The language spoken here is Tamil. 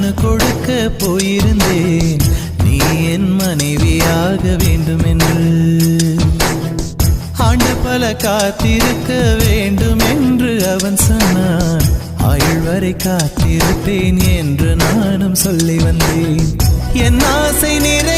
மனு கொடுக்க போயிருந்தேன், நீ என் மனைவியாக வேண்டும் என்று. ஆண்டு பல காத்திருக்க வேண்டும் என்று அவன் சொன்னான், ஆயுள் வரை காத்திருப்பேன் என்று நானும் சொல்லி வந்தேன். என் ஆசை நிறை